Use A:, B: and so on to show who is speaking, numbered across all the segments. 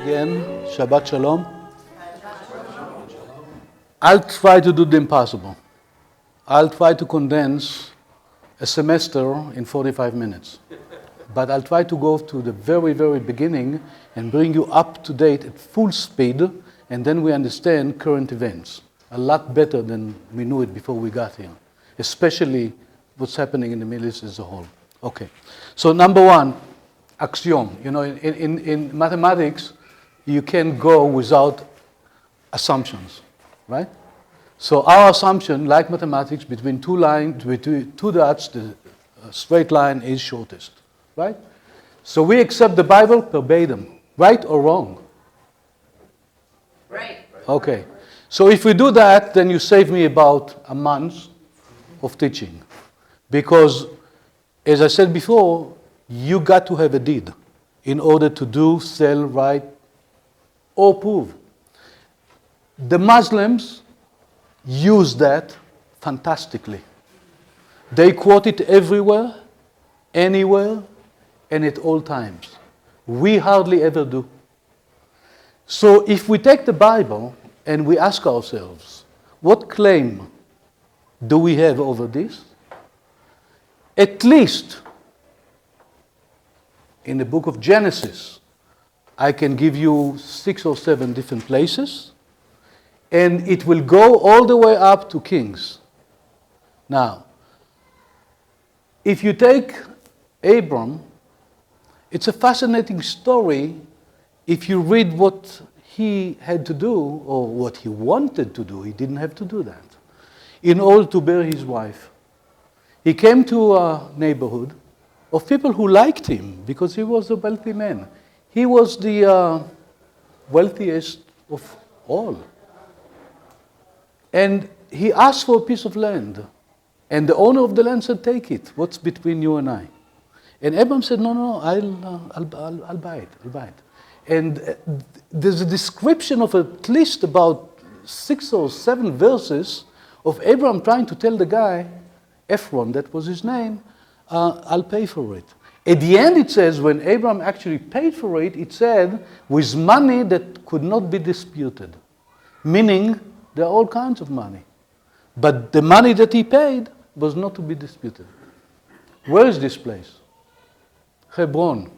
A: Again, Shabbat Shalom. I'll try to do the impossible. I'll try to condense a semester in 45 minutes. But I'll try to go to the very, very beginning and bring you up to date at full speed, and then we understand current events a lot better than we knew it before we got here, especially what's happening in the Middle East as a whole. Okay, so number one, axiom. You know, in mathematics, you can't go without assumptions, right? So our assumption, like mathematics, between two dots, the straight line is shortest, right? So we accept the Bible verbatim, right or wrong?
B: Right.
A: Okay. So if we do that, then you save me about a month of teaching. Because, as I said before, you got to have a deed in order to do, sell, write, or prove. The Muslims use that fantastically. They quote it everywhere, anywhere, and at all times. We hardly ever do. So if we take the Bible and we ask ourselves, what claim do we have over this? At least in the book of Genesis, I can give you 6 or 7 different places, and it will go all the way up to Kings. Now, if you take Abram, it's a fascinating story if you read what he had to do or what he wanted to do. He didn't have to do that in order to bear his wife. He came to a neighborhood of people who liked him because he was a wealthy man. He was the wealthiest of all. And he asked for a piece of land. And the owner of the land said, take it. What's between you and I? And Abram said, no, I'll buy it. I'll buy it. And there's a description of at least about 6 or 7 verses of Abram trying to tell the guy, Ephron, that was his name, I'll pay for it. At the end it says, when Abram actually paid for it, it said, with money that could not be disputed. Meaning, there are all kinds of money. But the money that he paid was not to be disputed. Where is this place? Hebron.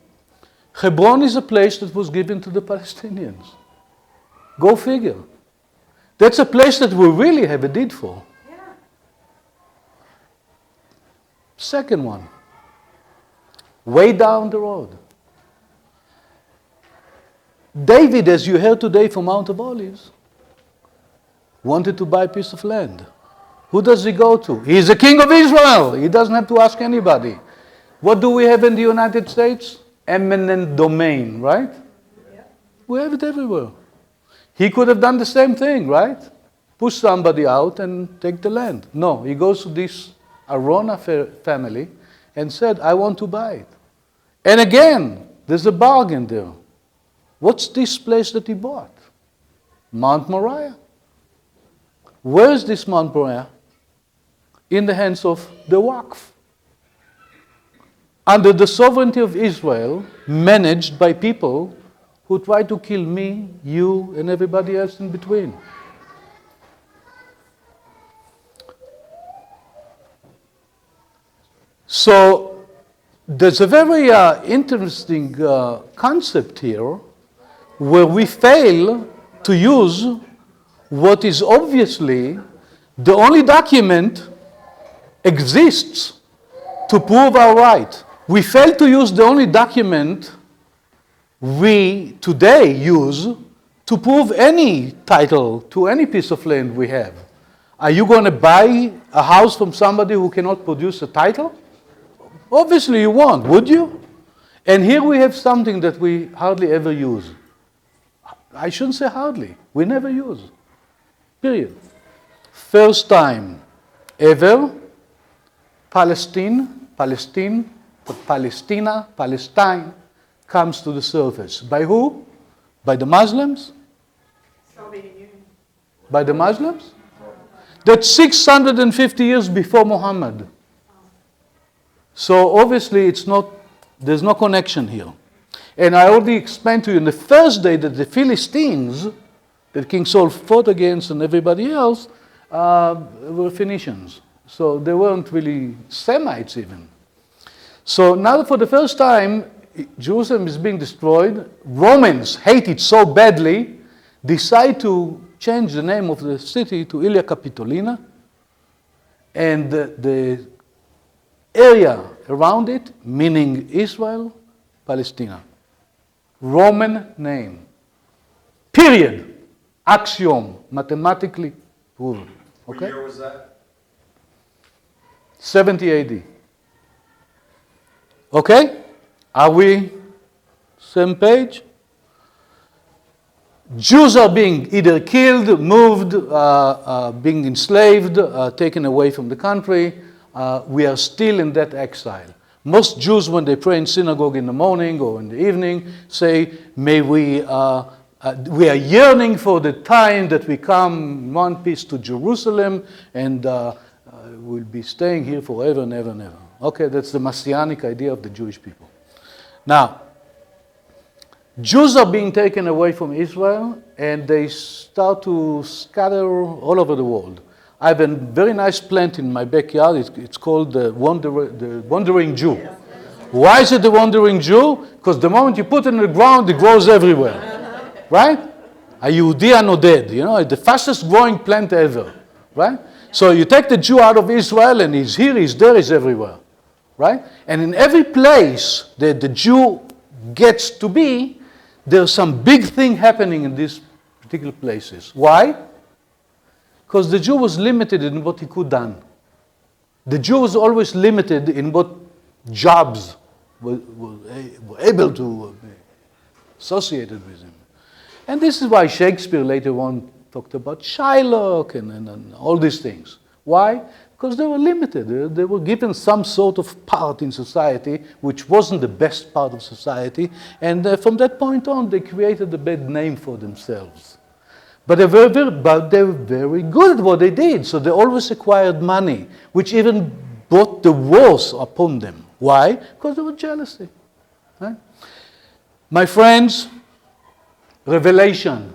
A: Hebron is a place that was given to the Palestinians. Go figure. That's a place that we really have a deed for.
B: Yeah.
A: Second one, way down the road. David, as you heard today from Mount of Olives, wanted to buy a piece of land. Who does he go to? He's the king of Israel. He doesn't have to ask anybody. What do we have in the United States? Eminent domain, right?
B: Yeah.
A: We have it everywhere. He could have done the same thing, right? Push somebody out and take the land. No, he goes to this Arona family and said, I want to buy it. And again, there's a bargain there. What's this place that he bought? Mount Moriah. Where is this Mount Moriah? In the hands of the Waqf. Under the sovereignty of Israel, managed by people who try to kill me, you, and everybody else in between. So there's a very interesting concept here where we fail to use what is obviously the only document exists to prove our right. We fail to use the only document we today use to prove any title to any piece of land we have. Are you going to buy a house from somebody who cannot produce a title? Obviously you won't, would you? And here we have something that we hardly ever use. I shouldn't say hardly, we never use. Period. First time ever, Palestine comes to the surface. By who? By the Muslims?
B: Soviet Union.
A: By the Muslims? That's 650 years before Muhammad. So obviously there's no connection here. And I already explained to you in the first day that the Philistines, that King Saul fought against and everybody else, were Phoenicians. So they weren't really Semites even. So now for the first time, Jerusalem is being destroyed. Romans hate it so badly, decide to change the name of the city to Ilia Capitolina. And the area around it, meaning Israel, Palestine. Roman name. Period. Axiom. Mathematically proven.
C: What
A: Okay?
C: year was that?
A: 70 AD. Okay? Are we same page? Jews are being either killed, moved, being enslaved, taken away from the country. We are still in that exile. Most Jews, when they pray in synagogue in the morning or in the evening, say, may we are yearning for the time that we come in one piece to Jerusalem and we'll be staying here forever and ever and ever. Okay, that's the messianic idea of the Jewish people. Now, Jews are being taken away from Israel and they start to scatter all over the world. I have a very nice plant in my backyard. It's called the wandering Jew. Why is it the wandering Jew? Because the moment you put it in the ground, it grows everywhere. Right? A Yehudi anoded, the fastest growing plant ever. Right? So you take the Jew out of Israel and he's here, he's there, he's everywhere. Right? And in every place that the Jew gets to be, there's some big thing happening in these particular places. Why? Because the Jew was limited in what he could do. The Jew was always limited in what jobs were able to be associated with him. And this is why Shakespeare later on talked about Shylock and all these things. Why? Because they were limited. They were given some sort of part in society, which wasn't the best part of society. And from that point on, they created a bad name for themselves. But they were very good at what they did. So they always acquired money, which even brought the wars upon them. Why? Because there was jealousy. Right? My friends, Revelation.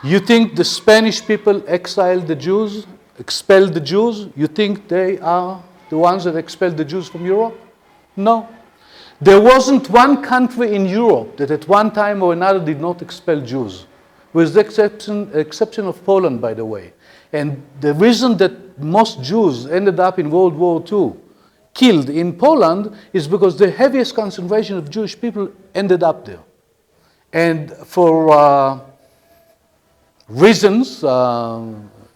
A: You think the Spanish people exiled the Jews, expelled the Jews? You think they are the ones that expelled the Jews from Europe? No. There wasn't one country in Europe that at one time or another did not expel Jews. With the exception of Poland, by the way. And the reason that most Jews ended up in World War II killed in Poland is because the heaviest concentration of Jewish people ended up there. And for reasons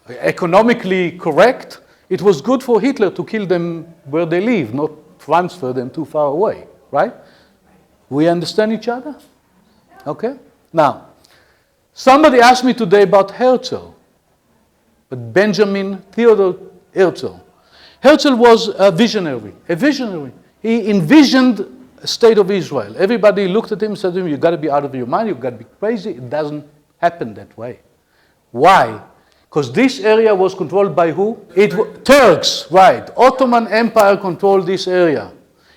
A: economically correct, it was good for Hitler to kill them where they live, not transfer them too far away, right? We understand each other? Okay? Now, somebody asked me today about Herzl, but Benjamin Theodor Herzl. Herzl was a visionary. He envisioned a state of Israel. Everybody looked at him and said to him, you've got to be out of your mind, you've got to be crazy. It doesn't happen that way. Why? Because this area was controlled by who? Turks, right. Ottoman Empire controlled this area.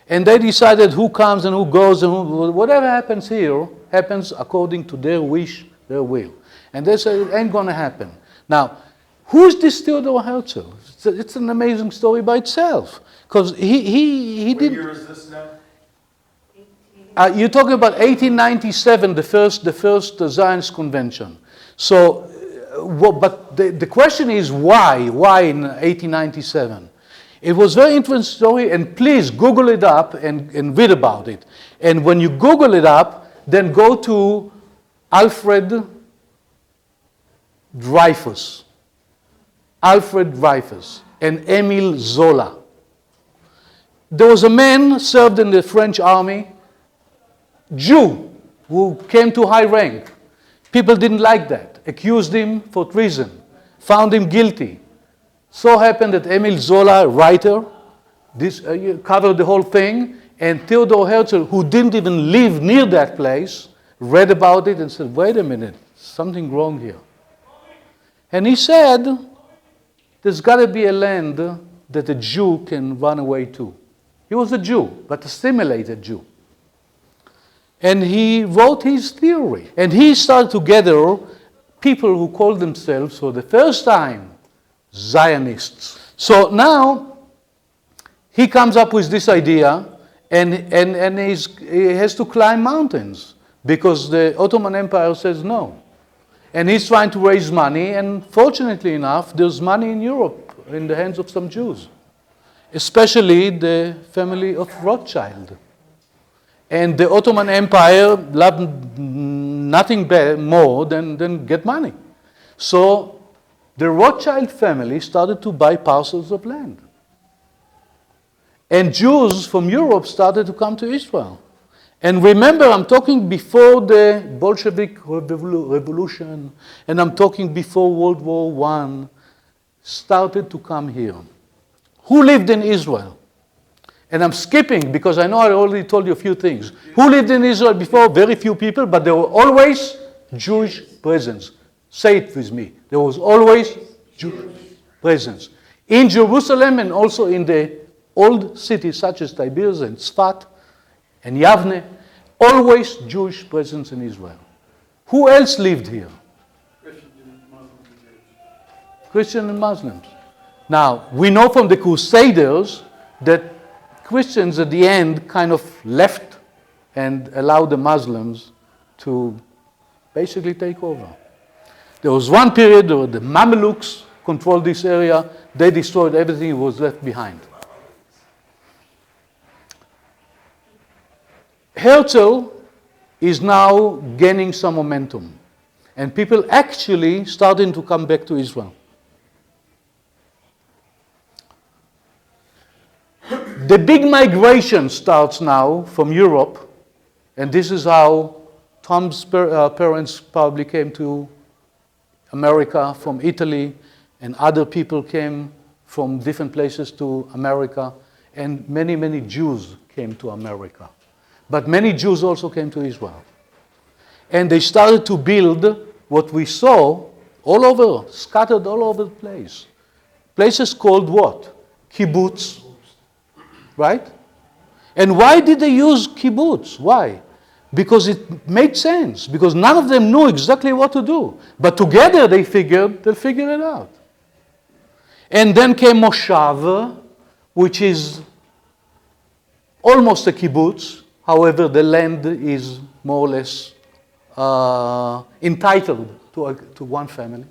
A: And they decided who comes and who goes and whatever happens here happens according to their wish, their will. And they said it ain't going to happen. Now, who is this Theodor Herzl? It's an amazing story by itself. Because he did...
C: What year is this now?
A: You're talking about 1897, the first Zionist convention. So, but the question is why? Why in 1897? It was a very interesting story, and please Google it up and read about it. And when you Google it up, then go to Alfred Dreyfus and Emile Zola. There was a man served in the French army, Jew, who came to high rank. People didn't like that, accused him for treason, found him guilty. So happened that Emile Zola, writer, covered the whole thing, and Theodor Herzl, who didn't even live near that place, read about it and said, wait a minute, something wrong here. And he said, there's got to be a land that a Jew can run away to. He was a Jew, but a assimilated Jew. And he wrote his theory. And he started to gather people who called themselves, for the first time, Zionists. So now, he comes up with this idea, and he has to climb mountains, because the Ottoman Empire says no. And he's trying to raise money, and fortunately enough, there's money in Europe in the hands of some Jews, especially the family of Rothschild. And the Ottoman Empire loved nothing more than get money. So the Rothschild family started to buy parcels of land. And Jews from Europe started to come to Israel. And remember, I'm talking before the Bolshevik Revolution, and I'm talking before World War I started to come here. Who lived in Israel? And I'm skipping because I know I already told you a few things. Who lived in Israel before? Very few people, but there were always Jewish presence. Say it with me. There was always Jewish presence. In Jerusalem and also in the old cities such as Tiberias and Tzfat and Yavne, always Jewish presence in Israel. Who else lived here? Christians and Muslims. Now, we know from the Crusaders that Christians at the end kind of left and allowed the Muslims to basically take over. There was one period where the Mamelukes controlled this area. They destroyed everything that was left behind. Herzl is now gaining some momentum, and people actually starting to come back to Israel. The big migration starts now from Europe, and this is how Tom's parents probably came to America from Italy, and other people came from different places to America, and many, many Jews came to America. But many Jews also came to Israel. And they started to build what we saw all over, scattered all over the place. Places called what? Kibbutz. Right? And why did they use kibbutz? Why? Because it made sense. Because none of them knew exactly what to do. But together they figured they'll figure it out. And then came Moshav, which is almost a kibbutz. However, the land is more or less entitled to one family.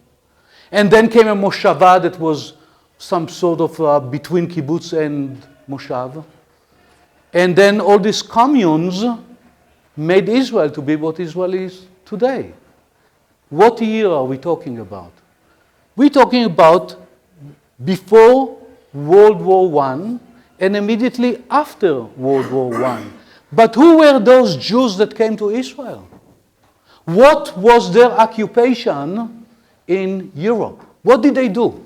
A: And then came a Moshava that was some sort of between kibbutz and Moshav. And then all these communes made Israel to be what Israel is today. What year are we talking about? We're talking about before World War I and immediately after World War I. But who were those Jews that came to Israel? What was their occupation in Europe? What did they do?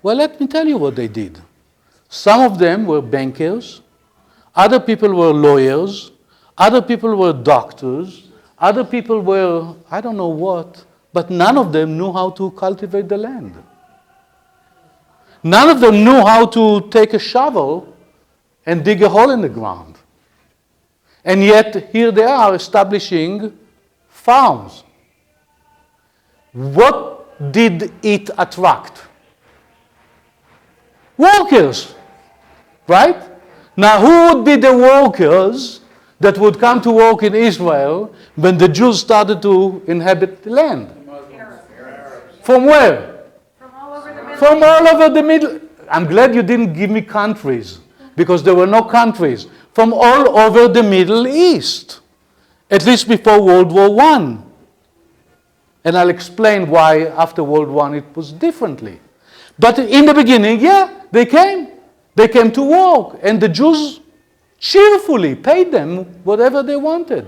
A: Well, let me tell you what they did. Some of them were bankers, other people were lawyers, other people were doctors, other people were, I don't know what, but none of them knew how to cultivate the land. None of them knew how to take a shovel and dig a hole in the ground. And yet, here they are establishing farms. What did it attract? Workers, right? Now, who would be the workers that would come to work in Israel when the Jews started to inhabit the land?
B: Arabs.
A: From where?
B: From all over the Middle
A: From all over the Middle. I'm glad you didn't give me countries, because there were no countries. From all over the Middle East, at least before World War I. And I'll explain why after World War I it was differently. But in the beginning, yeah, they came. They came to work, and the Jews cheerfully paid them whatever they wanted.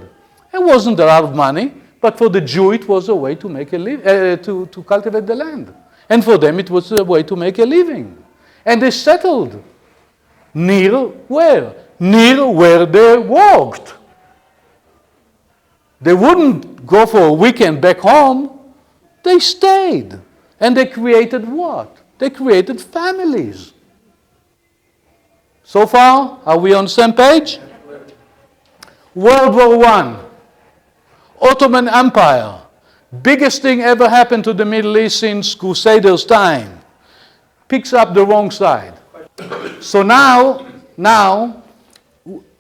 A: It wasn't a lot of money, but for the Jew it was a way to make a to cultivate the land. And for them it was a way to make a living. And they settled near where? Near where they worked. They wouldn't go for a weekend back home. They stayed. And they created what? They created families. So far, are we on the same page? World War I, Ottoman Empire, biggest thing ever happened to the Middle East since Crusaders' time, picks up the wrong side. So now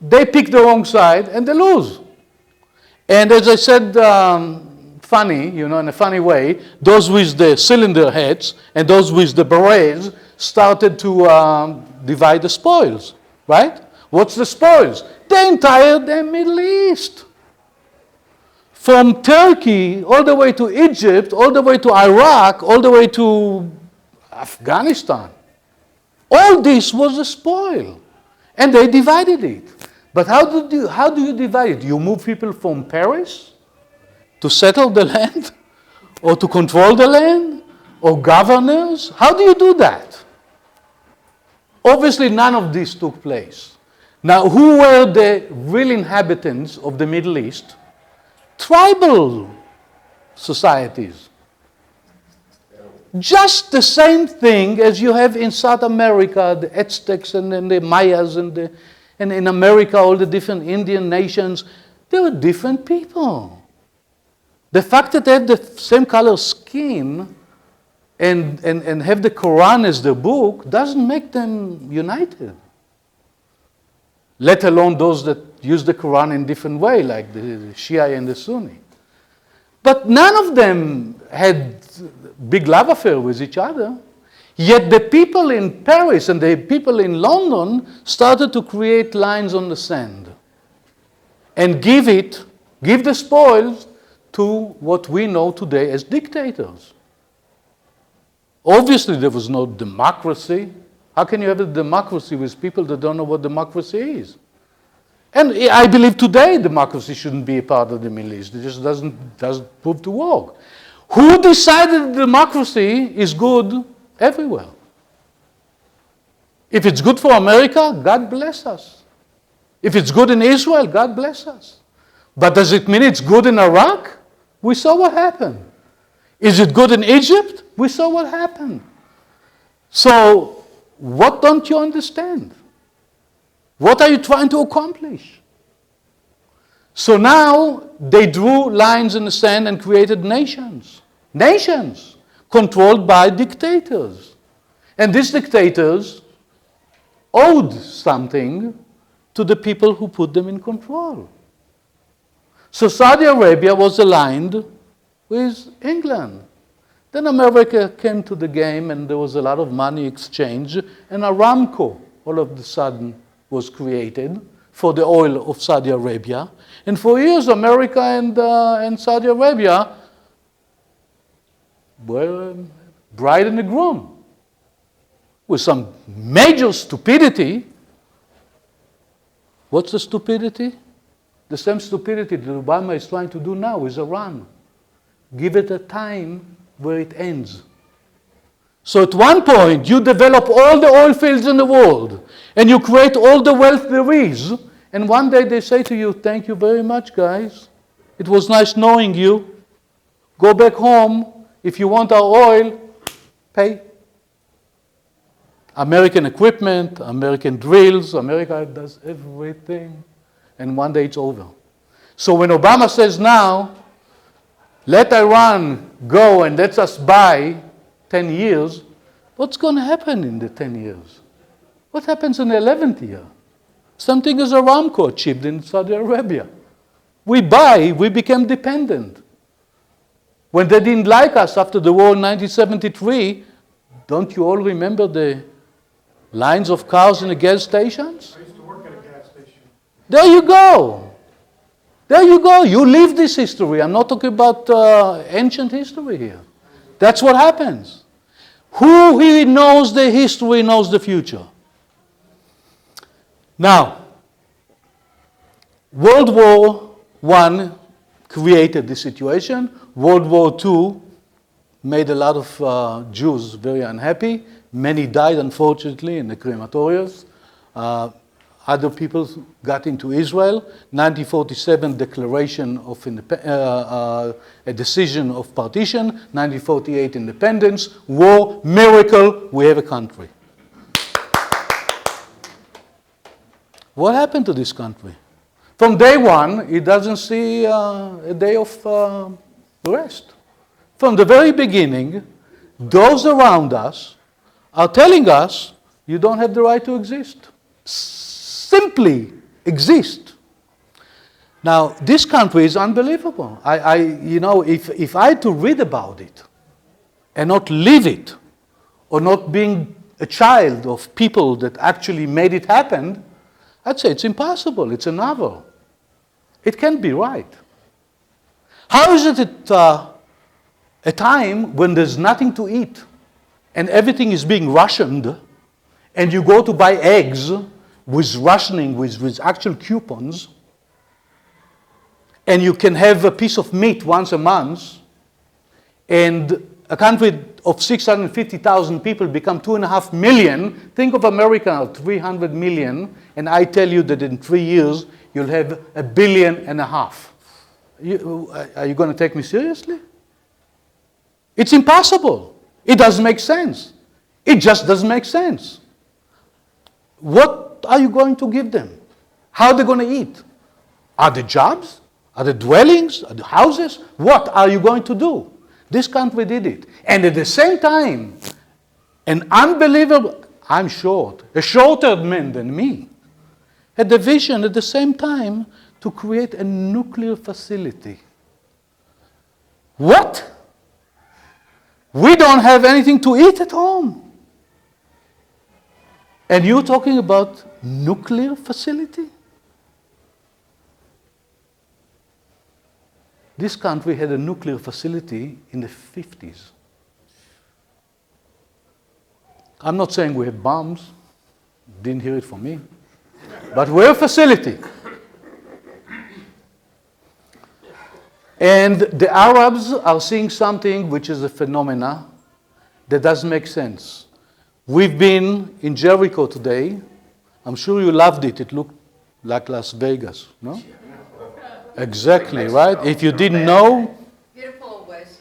A: they pick the wrong side and they lose. And as I said, funny, in a funny way, those with the cylinder heads and those with the berets started to divide the spoils, right? What's the spoils? The entire Middle East. From Turkey all the way to Egypt, all the way to Iraq, all the way to Afghanistan. All this was a spoil. And they divided it. But how do you divide it? You move people from Paris to settle the land? Or to control the land? Or governors? How do you do that? Obviously, none of this took place. Now, who were the real inhabitants of the Middle East? Tribal societies. Just the same thing as you have in South America, the Aztecs and the Mayas and in America, all the different Indian nations. They were different people. The fact that they have the same color skin and have the Quran as their book doesn't make them united. Let alone those that use the Quran in different way, like the Shia and the Sunni. But none of them had big love affair with each other. Yet the people in Paris and the people in London started to create lines on the sand and give the spoils to what we know today as dictators. Obviously, there was no democracy. How can you have a democracy with people that don't know what democracy is? And I believe today democracy shouldn't be a part of the Middle East. It just doesn't prove to work. Who decided democracy is good everywhere? If it's good for America, God bless us. If it's good in Israel, God bless us. But does it mean it's good in Iraq? We saw what happened. Is it good in Egypt? We saw what happened. So, what don't you understand? What are you trying to accomplish? So now they drew lines in the sand and created nations. Nations controlled by dictators. And these dictators owed something to the people who put them in control. So Saudi Arabia was aligned with England. Then America came to the game and there was a lot of money exchange, and Aramco all of a sudden was created for the oil of Saudi Arabia. And for years, America and Saudi Arabia were bride and a groom. With some major stupidity. What's the stupidity? The same stupidity that Obama is trying to do now with Iran. Give it a time where it ends. So at one point, you develop all the oil fields in the world, and you create all the wealth there is, and one day they say to you, thank you very much, guys. It was nice knowing you. Go back home. If you want our oil, pay. American equipment, American drills, America does everything, and one day it's over. So when Obama says now, let Iran go and let us buy 10 years, what's going to happen in the 10 years? What happens in the 11th year? Something as Aramco achieved in Saudi Arabia. We became dependent. When they didn't like us after the war in 1973, don't you all remember the lines of cars in the gas stations?
C: I used to work at a gas station.
A: There you go. There you go. You live this history. I'm not talking about ancient history here. That's what happens. Who here knows the history knows the future. Now, World War I created this situation. World War II made a lot of Jews very unhappy. Many died, unfortunately, in the crematoriums. Other people got into Israel. 1947 declaration of a decision of partition. 1948 independence. War, miracle, we have a country. What happened to this country? From day one, he doesn't see a day of rest. From the very beginning, those around us are telling us, you don't have the right to exist. Simply exist. Now, this country is unbelievable. If I had to read about it and not live it, or not being a child of people that actually made it happen, I'd say it's impossible. It's a novel. It can't be right. How is it at a time when there's nothing to eat and everything is being rationed, and you go to buy eggs with rationing, with actual coupons, and you can have a piece of meat once a month, and a country of 650,000 people become 2.5 million. Think of America, 300 million, and I tell you that in 3 years, you'll have 1.5 billion. Are you going to take me seriously? It's impossible. It doesn't make sense. It just doesn't make sense. What are you going to give them? How are they going to eat? Are there jobs? Are there dwellings? Are there houses? What are you going to do? This country did it. And at the same time, an unbelievable, I'm short, a shorter man than me, had the vision at the same time to create a nuclear facility. What? We don't have anything to eat at home. And you're talking about nuclear facility? This country had a nuclear facility in the 50s. I'm not saying we have bombs. Didn't hear it from me. But we're a facility. And the Arabs are seeing something which is a phenomena that doesn't make sense. We've been in Jericho today. I'm sure you loved it. It looked like Las Vegas, no? Exactly, right? If you didn't know,
B: Beautiful oasis.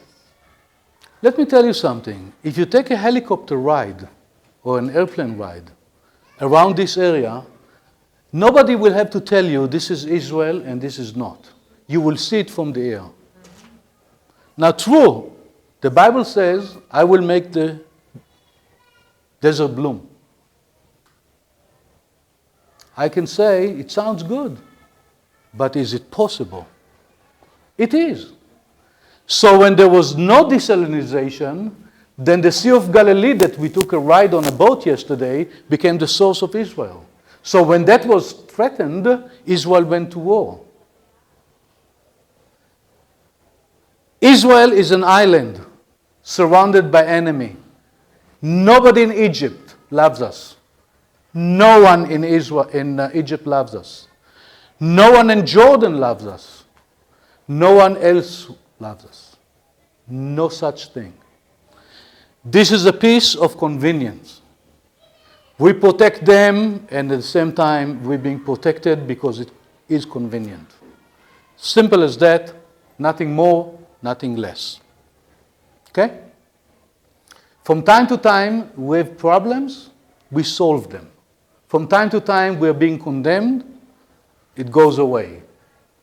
A: let me tell you something. If you take a helicopter ride or an airplane ride around this area, nobody will have to tell you this is Israel and this is not. You will see it from the air. Now, true, the Bible says, I will make the desert bloom. I can say, it sounds good. But is it possible? It is. So when there was no desalinization, then the Sea of Galilee that we took a ride on a boat yesterday became the source of Israel. So when that was threatened, Israel went to war. Israel is an island surrounded by enemy. Nobody in Egypt loves us. No one in Egypt loves us. No one in Jordan loves us. No one else loves us. No such thing. This is a piece of convenience. We protect them, and at the same time, we're being protected because it is convenient. Simple as that, nothing more, nothing less. Okay? From time to time, we have problems, we solve them. From time to time, we're being condemned, it goes away.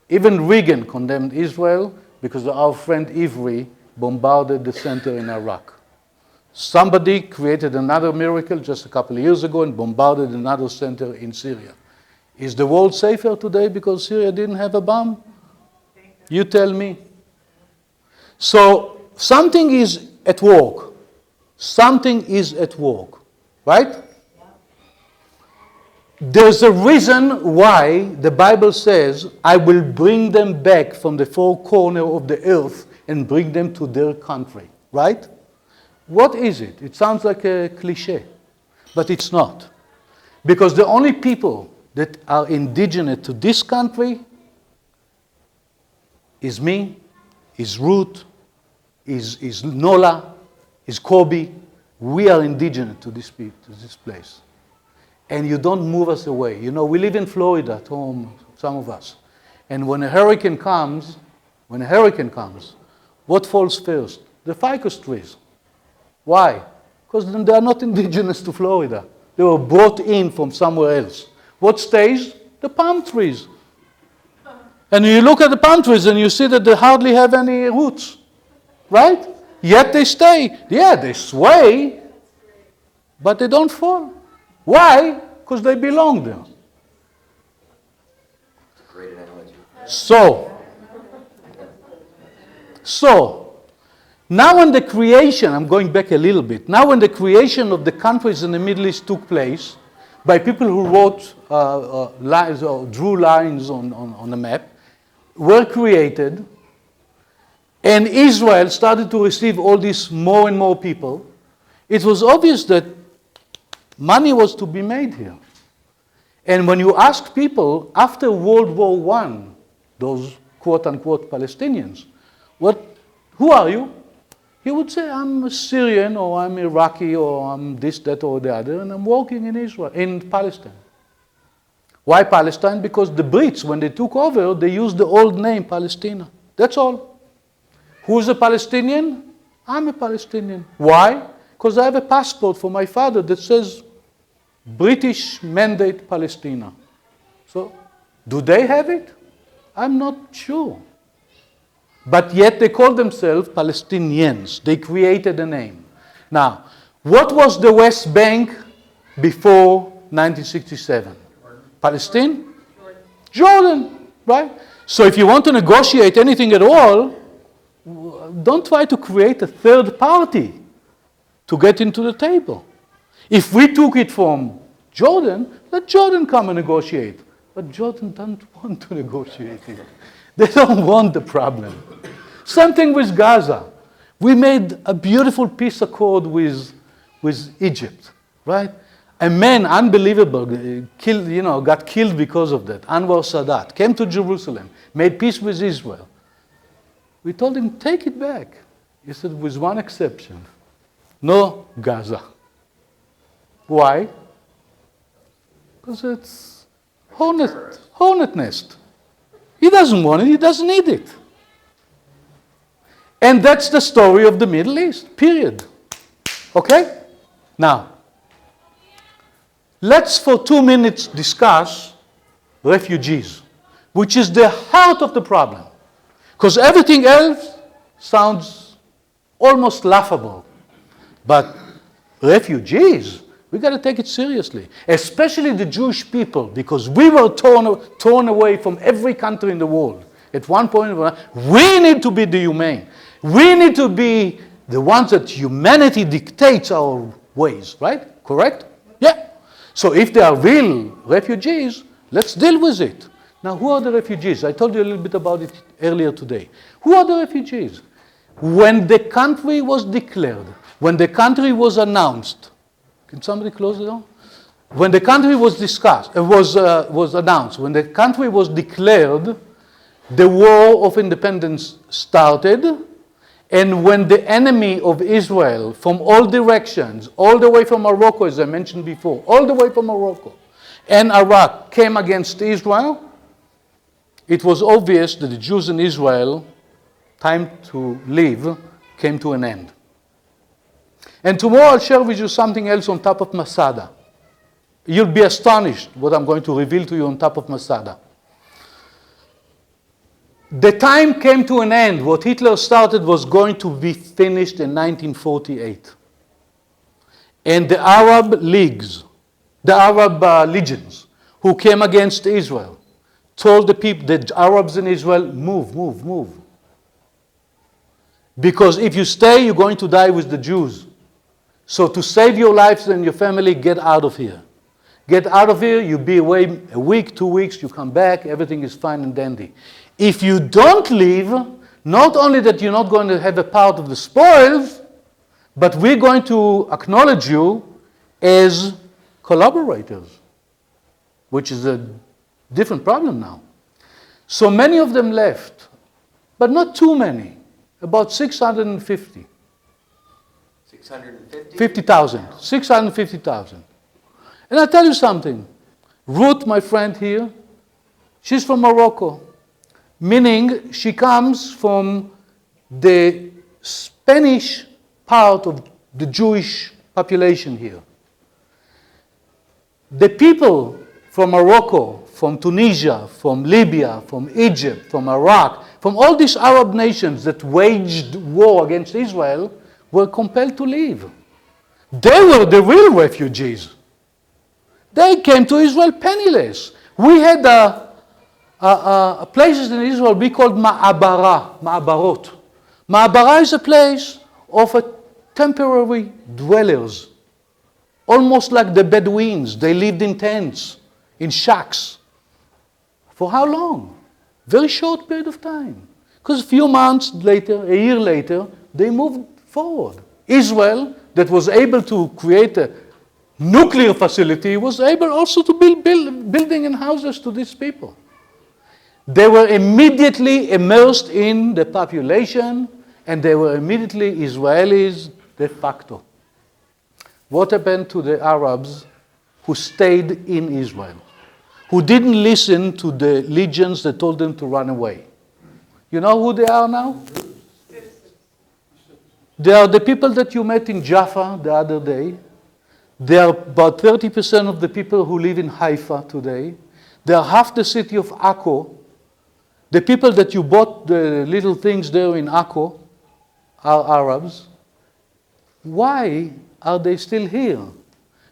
A: Even Reagan condemned Israel because our friend Ivry bombarded the center in Iraq. Somebody created another miracle just a couple of years ago and bombarded another center in Syria. Is the world safer today because Syria didn't have a bomb? You tell me. So something is at work. Something is at work, right? There's a reason why the Bible says, I will bring them back from the four corners of the earth and bring them to their country, right? What is it? It sounds like a cliche, but it's not. Because the only people that are indigenous to this country is me, is Ruth, is Nola, is Kobe. We are indigenous to this place. And you don't move us away. You know, we live in Florida at home, some of us. And when a hurricane comes, what falls first? The ficus trees. Why? Because they are not indigenous to Florida. They were brought in from somewhere else. What stays? The palm trees. And you look at the palm trees and you see that they hardly have any roots, right? Yet they stay. Yeah, they sway, but they don't fall. Why? Because they belong there.
C: Great analogy.
A: So, now when the creation, I'm going back a little bit, now when the creation of the countries in the Middle East took place by people who wrote lines or drew lines on the map, were created, and Israel started to receive all these more and more people, it was obvious that money was to be made here. And when you ask people after World War I, those quote-unquote Palestinians, who are you? He would say, I'm a Syrian, or I'm Iraqi, or I'm this, that, or the other, and I'm working in Israel, in Palestine. Why Palestine? Because the Brits, when they took over, they used the old name Palestina. That's all. Who's a Palestinian? I'm a Palestinian. Why? Because I have a passport for my father that says British Mandate Palestina. So, do they have it? I'm not sure. But yet they call themselves Palestinians. They created a name. Now, what was the West Bank before 1967? Palestine? Jordan, right? So if you want to negotiate anything at all, don't try to create a third party to get into the table. If we took it from Jordan, let Jordan come and negotiate. But Jordan doesn't want to negotiate it. They don't want the problem. Same thing with Gaza. We made a beautiful peace accord with Egypt, right? A man, unbelievable, got killed because of that. Anwar Sadat came to Jerusalem, made peace with Israel. We told him, take it back. He said, with one exception. No Gaza. Why? Because it's hornet nest. He doesn't want it, he doesn't need it. And that's the story of the Middle East, period. Okay? Now, let's for 2 minutes discuss refugees, which is the heart of the problem. Because everything else sounds almost laughable. But refugees, we got to take it seriously, especially the Jewish people, because we were torn away from every country in the world. At one point, we need to be the humane. We need to be the ones that humanity dictates our ways, right? Correct? Yeah. So if they are real refugees, let's deal with it. Now, who are the refugees? I told you a little bit about it earlier today. Who are the refugees? When the country was declared, when the country was announced, can somebody close the door? When the country was announced, when the country was declared, the war of independence started, and when the enemy of Israel from all directions, all the way from Morocco, as I mentioned before, all the way from Morocco, and Iraq came against Israel, it was obvious that the Jews in Israel, time to live, came to an end. And tomorrow I'll share with you something else on top of Masada. You'll be astonished what I'm going to reveal to you on top of Masada. The time came to an end. What Hitler started was going to be finished in 1948. And the Arab leagues, the Arab legions who came against Israel, told the people, the Arabs in Israel, move, move, move. Because if you stay, you're going to die with the Jews. So to save your lives and your family, get out of here. Get out of here, you be away a week, 2 weeks, you come back, everything is fine and dandy. If you don't leave, not only that you're not going to have a part of the spoils, but we're going to acknowledge you as collaborators, which is a different problem now. So many of them left, but not too many, about 650.
C: 650?
A: 50,000, 650,000. And I'll tell you something. Ruth, my friend here, she's from Morocco, meaning she comes from the Spanish part of the Jewish population here. The people from Morocco, from Tunisia, from Libya, from Egypt, from Iraq, from all these Arab nations that waged war against Israel were compelled to leave. They were the real refugees. They came to Israel penniless. We had places in Israel we called ma'abarot. Ma'abara is a place of temporary dwellers, almost like the Bedouins. They lived in tents, in shacks. For how long? Very short period of time. Because a few months later, a year later, they moved forward. Israel, that was able to create a nuclear facility, was able also to build building and houses to these people. They were immediately immersed in the population, and they were immediately Israelis de facto. What happened to the Arabs who stayed in Israel, who didn't listen to the legions that told them to run away? You know who they are now? They are the people that you met in Jaffa the other day. They are about 30% of the people who live in Haifa today. They are half the city of Akko. The people that you bought the little things there in Akko are Arabs. Why are they still here?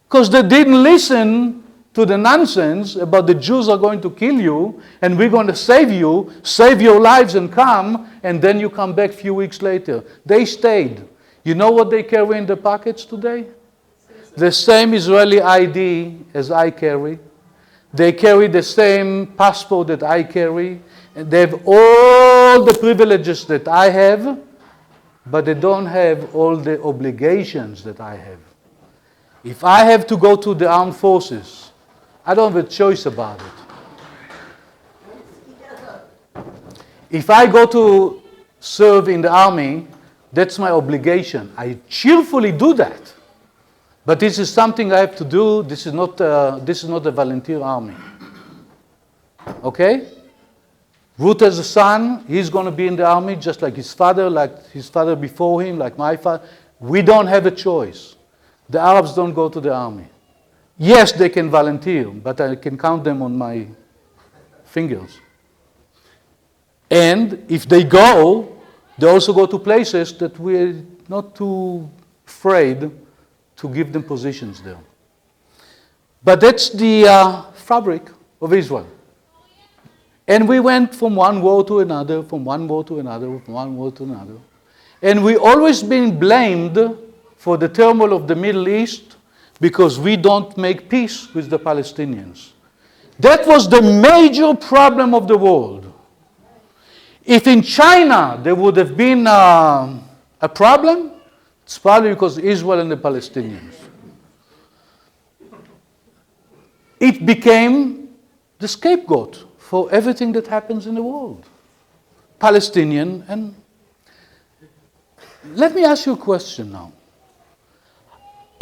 A: Because they didn't listen to the nonsense about the Jews are going to kill you and we're going to save you, save your lives and come, and then you come back a few weeks later. They stayed. You know what they carry in their pockets today? The same Israeli ID as I carry. They carry the same passport that I carry. And they have all the privileges that I have, but they don't have all the obligations that I have. If I have to go to the armed forces, I don't have a choice about it. If I go to serve in the army, that's my obligation. I cheerfully do that. But this is something I have to do. This is not a volunteer army. Okay? Ruth has a son. He's going to be in the army just like his father before him, like my father. We don't have a choice. The Arabs don't go to the army. Yes, they can volunteer, but I can count them on my fingers. And if they go, they also go to places that we're not too afraid to give them positions there. But that's the fabric of Israel. And we went from one war to another, from one war to another, from one war to another. And we always been blamed for the turmoil of the Middle East because we don't make peace with the Palestinians. That was the major problem of the world. If in China there would have been a problem, it's probably because Israel and the Palestinians. It became the scapegoat for everything that happens in the world. Palestinian. And let me ask you a question now.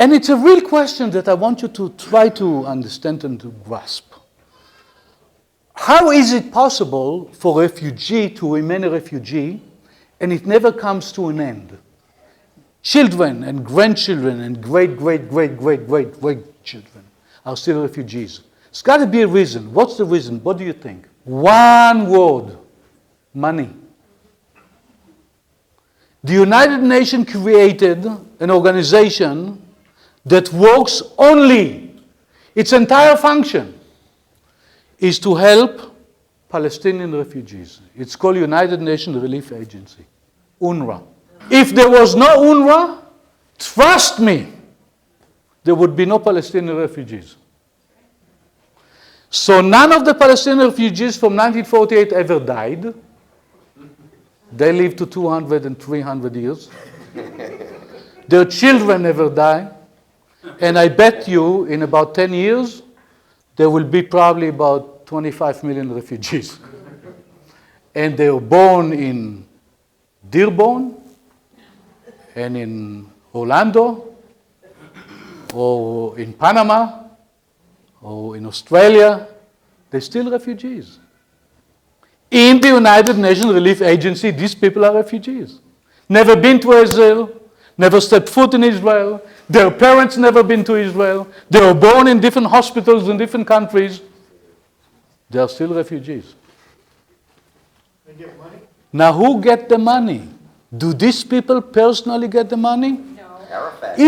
A: And it's a real question that I want you to try to understand and to grasp. How is it possible for a refugee to remain a refugee and it never comes to an end? Children and grandchildren and great-great-great-great-great-great-children are still refugees. It's got to be a reason. What's the reason? What do you think? One word: money. The United Nations created an organization that works only, its entire function is to help Palestinian refugees. It's called United Nations Relief Agency, UNRWA. If there was no UNRWA, trust me, there would be no Palestinian refugees. So none of the Palestinian refugees from 1948 ever died. They lived to 200 and 300 years. Their children never die. And I bet you in about 10 years, there will be probably about 25 million refugees. And they were born in Dearborn and in Orlando or in Panama or in Australia. They're still refugees. In the United Nations Relief Agency, these people are refugees. Never been to Israel, never stepped foot in Israel. Their parents never been to Israel. They were born in different hospitals in different countries. They are still refugees.
C: They get money?
A: Now, who get the money? Do these people personally get the money?
B: No.
D: Arafat.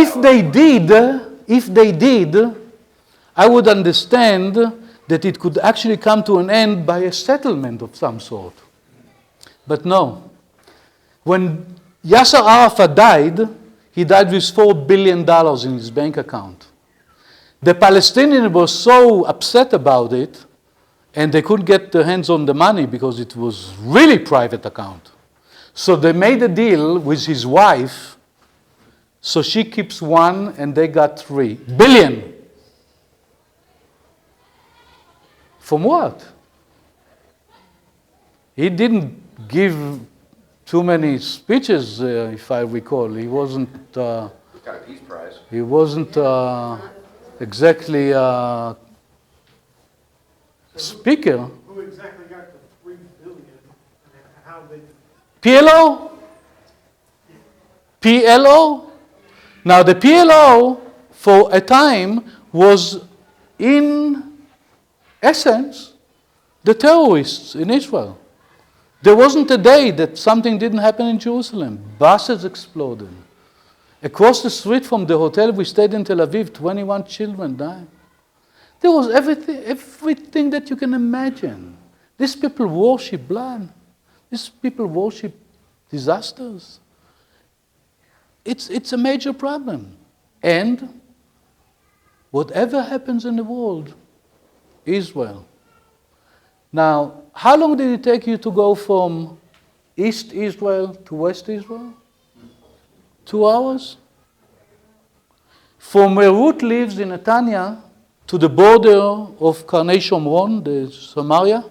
A: If they did, I would understand that it could actually come to an end by a settlement of some sort. But no. When Yasser Arafat died, he died with $4 billion in his bank account. The Palestinians were so upset about it, and they couldn't get their hands on the money because it was really private account. So they made a deal with his wife, so she keeps 1 and they got 3 billion. From what? He didn't give too many speeches, if I recall. He wasn't.
D: He's got a Peace Prize.
A: He wasn't exactly a speaker.
C: Who exactly got the 3 billion and how they?
A: PLO? PLO? Now the PLO, for a time, was in essence the terrorists in Israel. There wasn't a day that something didn't happen in Jerusalem. Buses exploded. Across the street from the hotel we stayed in Tel Aviv, 21 children died. There was everything that you can imagine. These people worship blood. These people worship disasters. It's a major problem. And whatever happens in the world, Israel. Now, how long did it take you to go from East Israel to West Israel? 2 hours? From where Ruth lives in Netanya to the border of Karnei Shomron, the Samaria,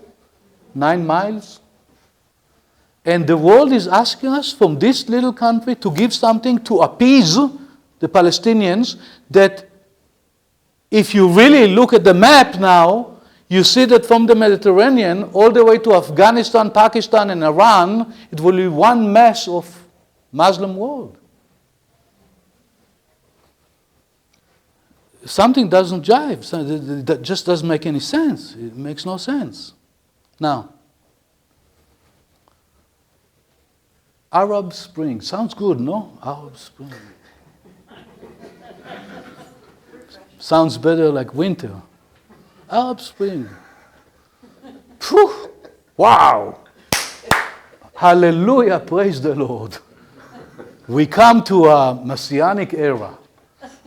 A: 9 miles. And the world is asking us from this little country to give something to appease the Palestinians that if you really look at the map now, you see that from the Mediterranean all the way to Afghanistan, Pakistan, and Iran, it will be one mess of Muslim world. Something doesn't jive. That just doesn't make any sense. It makes no sense. Now, Arab Spring. Sounds good, no? Arab Spring. Sounds better like winter. Arab Spring. Phew. Wow. Hallelujah, praise the Lord. We come to a messianic era.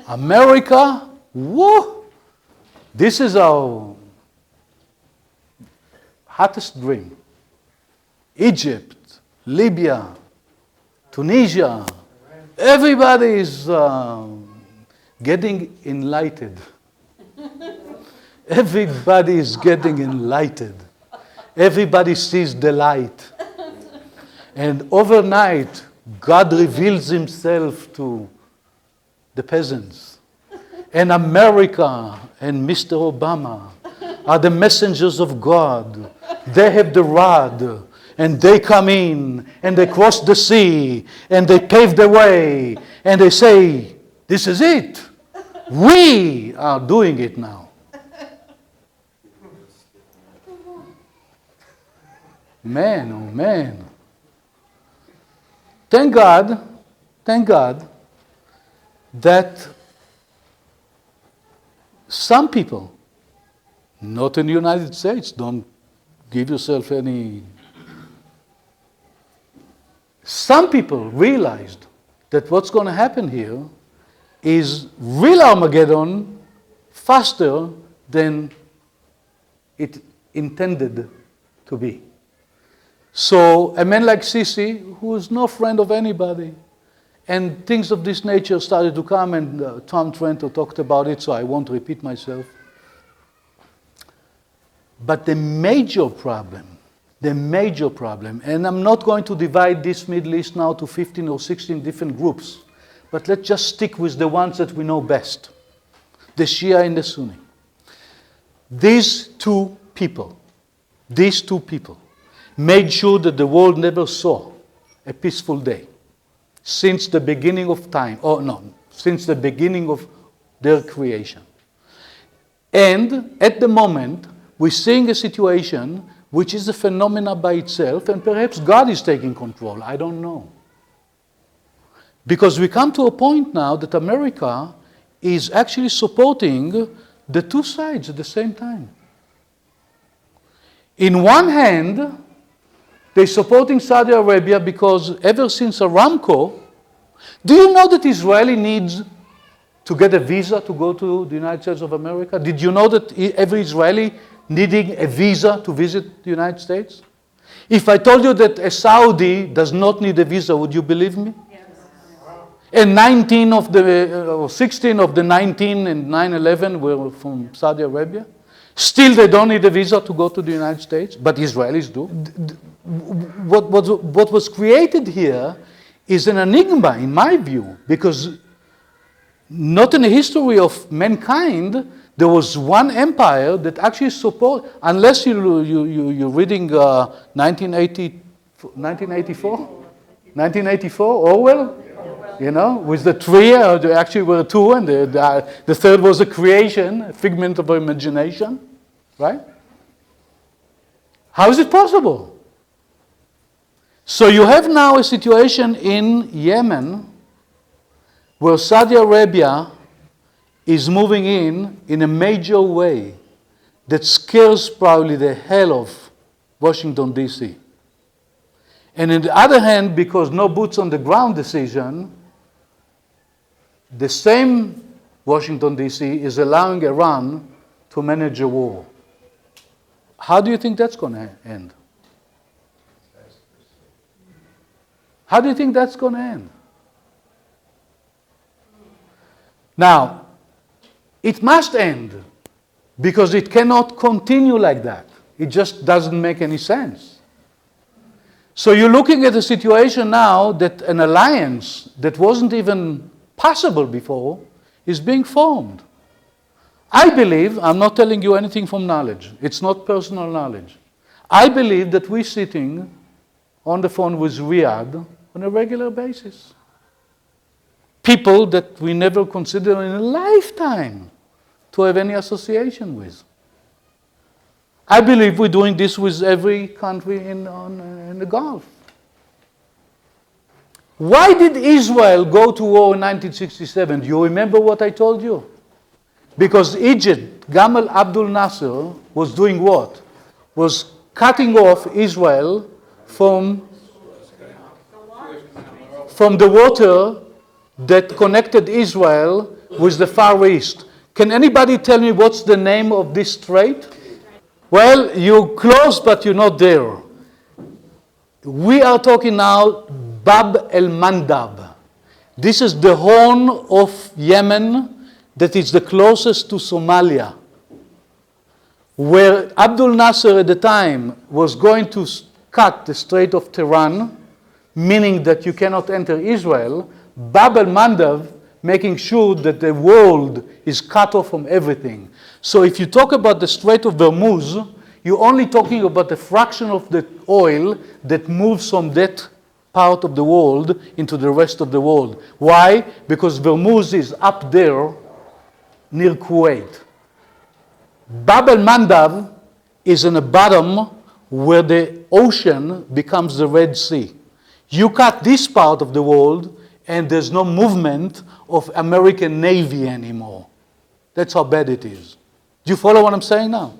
A: America, woo! This is our hottest dream. Egypt, Libya, Tunisia, everybody is getting enlightened. Everybody is getting enlightened. Everybody sees the light. And overnight, God reveals himself to the peasants. And America and Mr. Obama are the messengers of God. They have the rod. And they come in, and they cross the sea, and they pave the way, and they say, this is it. We are doing it now. Man, oh man. Thank God that some people, not in the United States, don't give yourself any. Some people realized that what's going to happen here is real Armageddon faster than it intended to be. So a man like Sisi, who is no friend of anybody, and things of this nature started to come, and Tom Trento talked about it, so I won't repeat myself. But the major problem, and I'm not going to divide this Middle East now to 15 or 16 different groups, but let's just stick with the ones that we know best, the Shia and the Sunni. These two people made sure that the world never saw a peaceful day since the beginning of time, since the beginning of their creation. And at the moment, we're seeing a situation which is a phenomena by itself, and perhaps God is taking control. I don't know. Because we come to a point now that America is actually supporting the two sides at the same time. In one hand, they're supporting Saudi Arabia because ever since Aramco, do you know that Israeli needs to get a visa to go to the United States of America? Did you know that every Israeli needing a visa to visit the United States? If I told you that a Saudi does not need a visa, would you believe me?
B: Yes.
A: And 19 of the, or 16 of the 19 in 9/11 were from Saudi Arabia. Still, they don't need a visa to go to the United States, but Israelis do. What was created here is an enigma, in my view, because not in the history of mankind, there was one empire that actually support, unless you're reading 1984, Orwell, you know, with the three, there actually were two, and the third was a creation, a figment of our imagination, right? How is it possible? So you have now a situation in Yemen where Saudi Arabia is moving in a major way that scares probably the hell of Washington, D.C. And on the other hand, because no boots on the ground decision, the same Washington, D.C. is allowing Iran to manage a war. How do you think that's going to end? How do you think that's going to end? Now, it must end because it cannot continue like that. It just doesn't make any sense. So you're looking at a situation now that an alliance that wasn't even possible before is being formed. I believe, I'm not telling you anything from knowledge, it's not personal knowledge. I believe that we're sitting on the phone with Riyadh on a regular basis. People that we never considered in a lifetime to have any association with. I believe we're doing this with every country in the Gulf. Why did Israel go to war in 1967? Do you remember what I told you? Because Egypt, Gamal Abdel Nasser, was doing what? Was cutting off Israel from the water that connected Israel with the Far East. Can anybody tell me what's the name of this strait? Well, you're close, but you're not there. We are talking now Bab el-mandeb. This is the horn of Yemen that is the closest to Somalia, where Abdul Nasser at the time was going to cut the Strait of Tiran, meaning that you cannot enter Israel. Bab el-mandeb making sure that the world is cut off from everything. So if you talk about the Strait of Hormuz, you're only talking about a fraction of the oil that moves from that part of the world into the rest of the world. Why? Because Hormuz is up there near Kuwait. Bab el-mandeb is in the bottom where the ocean becomes the Red Sea. You cut this part of the world and there's no movement of American Navy anymore. That's how bad it is. Do you follow what I'm saying now?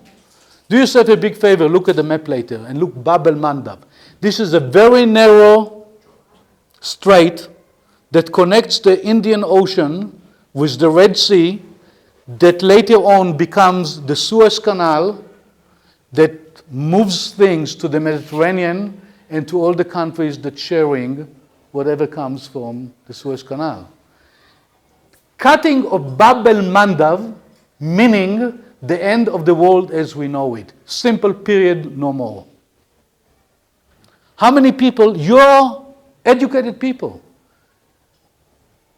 A: Do yourself a big favor, look at the map later and look Bab el-mandeb. This is a very narrow strait that connects the Indian Ocean with the Red Sea that later on becomes the Suez Canal that moves things to the Mediterranean and to all the countries that sharing whatever comes from the Suez Canal. Cutting of Bab el-mandeb, meaning the end of the world as we know it. Simple, period, no more. How many people, you're educated people,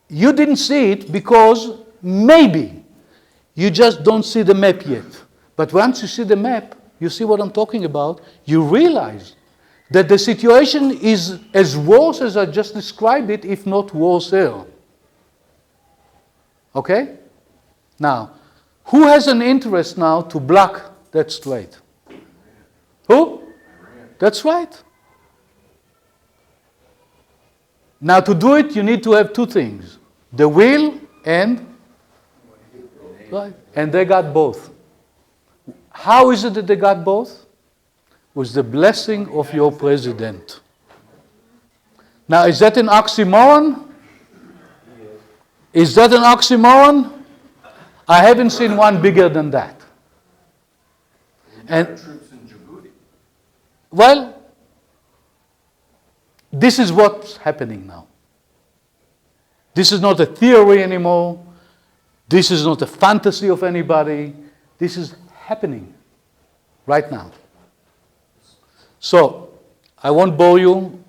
A: you didn't see it because maybe you just don't see the map yet. But once you see the map, you see what I'm talking about, you realize that the situation is as worse as I just described it, if not worse here. Okay? Now, who has an interest now to block That's straight. Who? That's right. Now to do it, you need to have two things. The will and, right? And they got both. How is it that they got both? With the blessing of your president. Now, is that an oxymoron? Is that an oxymoron? I haven't seen one bigger than that. And
D: Troops in Djibouti.
A: well, this is what's happening now. This is not a theory anymore. This is not a fantasy of anybody. This is happening right now. So, I won't bore you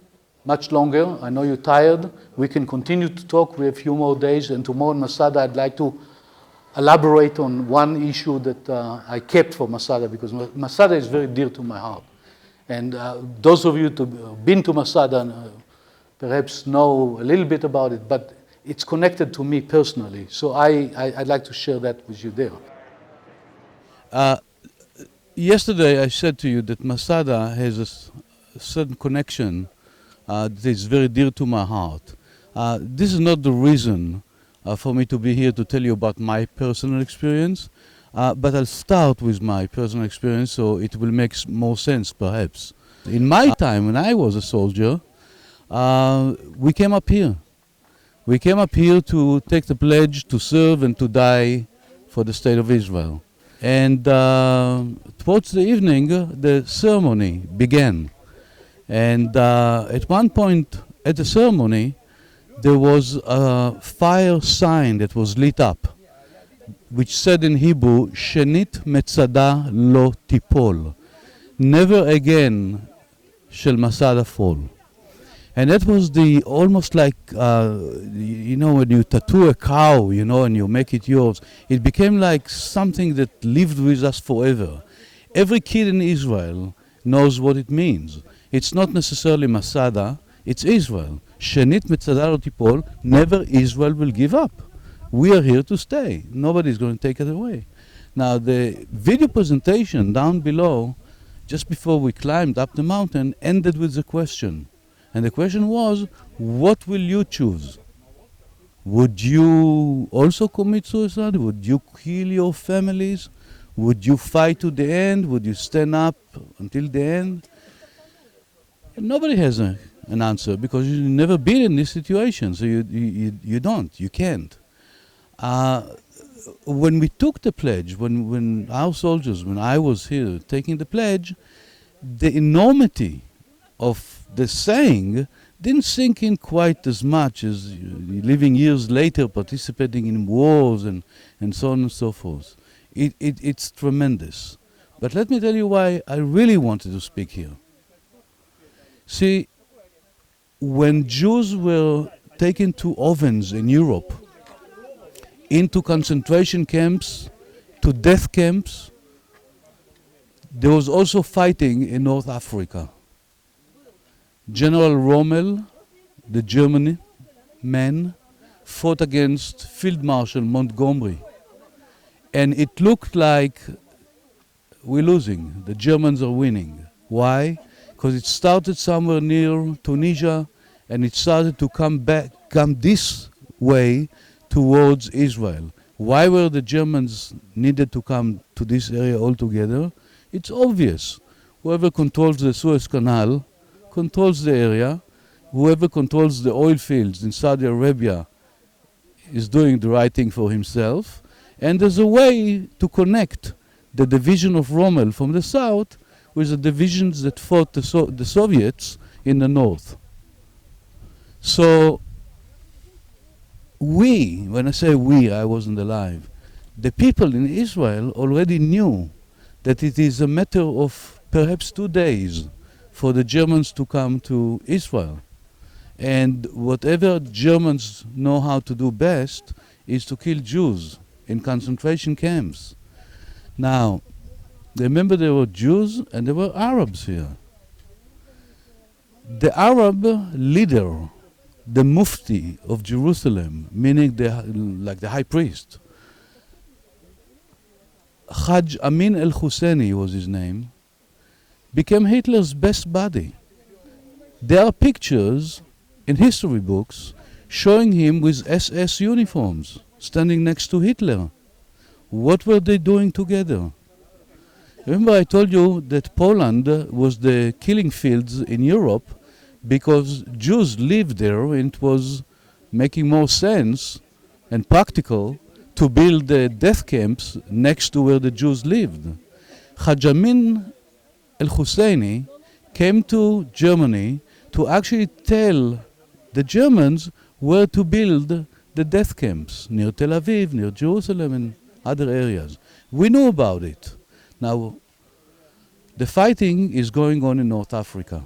A: much longer. I know you're tired. We can continue to talk. We have a few more days. And tomorrow in Masada, I'd like to elaborate on one issue that I kept for Masada, because Masada is very dear to my heart. And those of you who've been to Masada perhaps know a little bit about it, but it's connected to me personally. So I'd like to share that with you there. Yesterday I said to you that Masada has a certain connection that is very dear to my heart. This is not the reason for me to be here to tell you about my personal experience, but I'll start with my personal experience so it will make more sense perhaps. In my time, when I was a soldier, we came up here. We came up here to take the pledge to serve and to die for the State of Israel. And towards the evening, the ceremony began. And at one point at the ceremony, there was a fire sign that was lit up, which said in Hebrew, Shenit Masada lo tipol. Never again shall Masada fall. And that was the almost like, you know, when you tattoo a cow, you know, and you make it yours, it became like something that lived with us forever. Every kid in Israel knows what it means. It's not necessarily Masada, it's Israel. Shenit Masada lo tipol, never Israel will give up. We are here to stay. Nobody's going to take it away. Now, the video presentation down below, just before we climbed up the mountain, ended with a question. And the question was, what will you choose? Would you also commit suicide? Would you kill your families? Would you fight to the end? Would you stand up until the end? And nobody has an answer, because you've never been in this situation, so you don't, you can't. When we took the pledge, when our soldiers, when I was here taking the pledge, the enormity of the saying didn't sink in quite as much as living years later, participating in wars and so on and so forth. It's tremendous. But let me tell you why I really wanted to speak here. See, when Jews were taken to ovens in Europe, into concentration camps, to death camps, there was also fighting in North Africa. General Rommel, the German man, fought against Field Marshal Montgomery. And it looked like we're losing, the Germans are winning. Why? Because it started somewhere near Tunisia, and it started to come this way towards Israel. Why were the Germans needed to come to this area altogether? It's obvious. Whoever controls the Suez Canal controls the area. Whoever controls the oil fields in Saudi Arabia is doing the right thing for himself. And there's a way to connect the division of Rommel from the south with the divisions that fought the Soviets in the north. So when I say we, I wasn't alive, the people in Israel already knew that it is a matter of perhaps 2 days for the Germans to come to Israel. And whatever Germans know how to do best is to kill Jews in concentration camps. Now, remember, there were Jews and there were Arabs here. The Arab leader, the Mufti of Jerusalem, meaning like the high priest, Hajj Amin el-Husseini was his name, became Hitler's best buddy. There are pictures in history books showing him with SS uniforms, standing next to Hitler. What were they doing together? Remember I told you that Poland was the killing fields in Europe because Jews lived there, and it was making more sense and practical to build the death camps next to where the Jews lived. Hajj Amin el-Husseini came to Germany to actually tell the Germans where to build the death camps, near Tel Aviv, near Jerusalem, and other areas. We knew about it. Now, the fighting is going on in North Africa.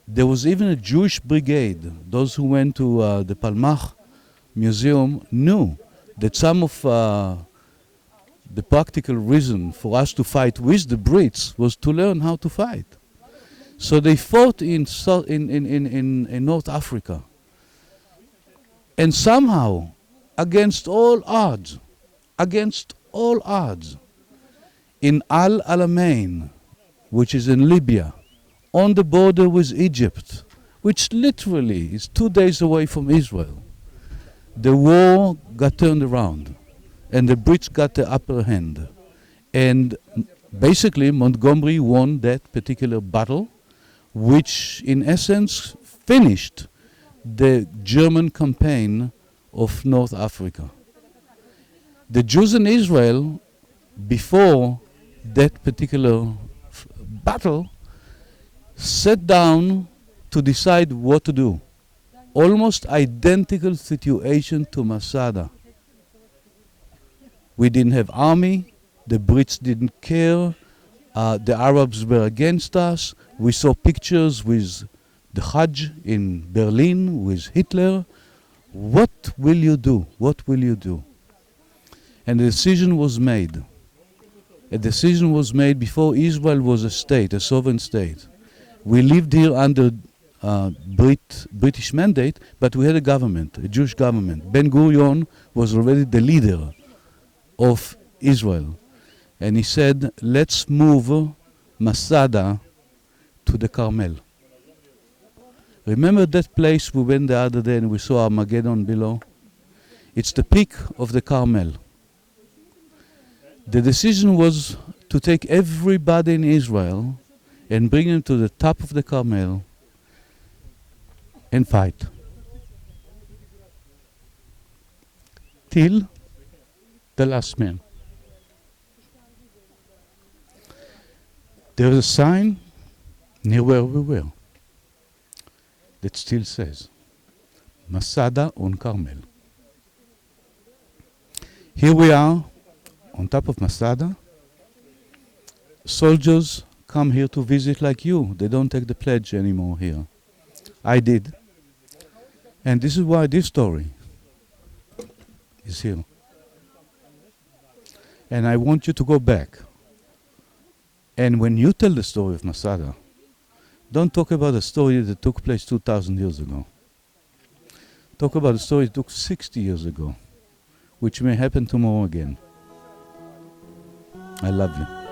A: There was even a Jewish brigade. Those who went to the Palmach Museum knew that some of the practical reason for us to fight with the Brits was to learn how to fight. So they fought in North Africa. And somehow, against all odds, in Al Alamein, which is in Libya, on the border with Egypt, which literally is 2 days away from Israel, the war got turned around and the Brits got the upper hand. And basically Montgomery won that particular battle, which in essence finished the German campaign of North Africa. The Jews in Israel, before that particular battle, sat down to decide what to do. Almost identical situation to Masada. We didn't have army, the Brits didn't care, the Arabs were against us. We saw pictures with the Hajj in Berlin with Hitler. What will you do? What will you do? And the decision was made. A decision was made before Israel was a state, a sovereign state. We lived here under British mandate, but we had a government, a Jewish government. Ben Gurion was already the leader of Israel. And he said, let's move Masada to the Carmel. Remember that place we went the other day and we saw Armageddon below? It's the peak of the Carmel. The decision was to take everybody in Israel and bring them to the top of the Carmel and fight. Till the last man. There is a sign near where we were that still says, Masada on Carmel. Here we are on top of Masada. Soldiers come here to visit like you. They don't take the pledge anymore here. I did. And this is why this story is here. And I want you to go back. And when you tell the story of Masada, don't talk about a story that took place 2,000 years ago. Talk about a story that took 60 years ago, which may happen tomorrow again. I love you.